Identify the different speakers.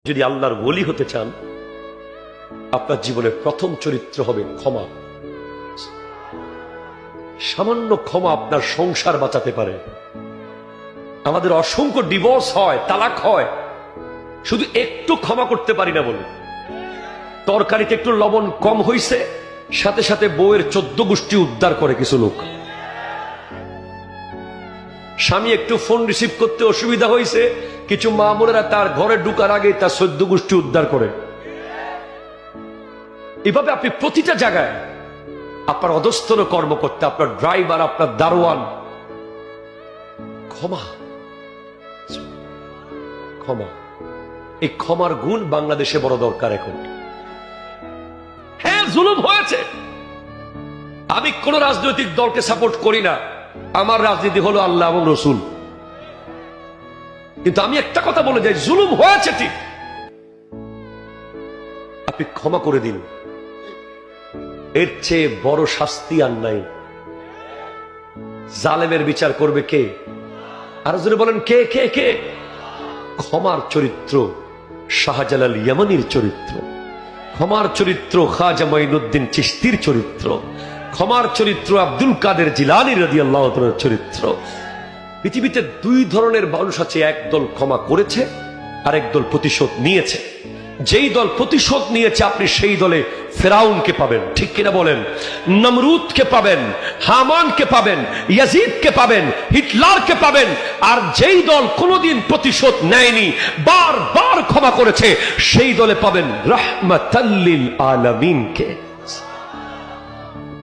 Speaker 1: যদি আল্লাহর ওলি হতে চান, আপনার জীবনের প্রথম চরিত্র হবে ক্ষমা। সামান্য ক্ষমা আপনার সংসার বাঁচাতে পারে। আমাদের অসংখ্য ডিভোর্স হয়, তালাক হয়, শুধু একটু ক্ষমা করতে পারি না বলে। তরকারিতে একটু লবণ কম হইছে, সাথে সাথে বউয়ের 14 গোষ্ঠী উদ্ধার করে কিছু লোক। স্বামী একটু ফোন রিসিভ করতে অসুবিধা হয়েছে, কিছু মা বোনেরা তার ঘরে ঢুকার আগে তার 14 গোষ্ঠী উদ্ধার করে। এভাবে আপনি প্রতিটা জায়গায় আপনার অধস্তন কর্মকর্তা, আপনার ড্রাইভার, আপনার দারোয়ান, ক্ষমা ক্ষমা এই ক্ষমার গুণ বাংলাদেশে বড় দরকার এখন। হ্যাঁ, জুলুম হয়েছে। আমি কোন রাজনৈতিক দলকে সাপোর্ট করি না, আমার রাজনীতি হলো আল্লাহ এবং রসুল। কিন্তু আমি একটা কথা বলে যাই, জুলুম হয়েছে ঠিক, আপনি ক্ষমা করে দিন। এর চেয়ে বড় শাস্তি আর নাই। জালেমের বিচার করবে কে? আর জোরে বলেন কে কে কে? ক্ষমার চরিত্র শাহজালাল ইয়ামানির চরিত্র, ক্ষমার চরিত্র খাজা মাইনুদ্দিন চিশতির চরিত্র, ক্ষমার চরিত্র আব্দুল কাদের জিলানী রাদিয়াল্লাহু তাআলার চরিত্র। পৃথিবীতে দুই ধরনের মানুষ আছে, একদল ক্ষমা করেছে আর একদল প্রতিশোধ নিয়েছে। যেই দল প্রতিশোধ নিয়েছে, আপনি সেই দলে ফেরাউনকে পাবেন, ঠিক কিনা বলেন? নমরুদকে পাবেন, হামানকে পাবেন, ইয়াজিদকে পাবেন, হিটলারকে পাবেন। আর যেই দল কোনোদিন প্রতিশোধ নেয়নি, বারবার ক্ষমা করেছে, সেই দলে পাবেন রাহমাতাল লিল আলামিনকে।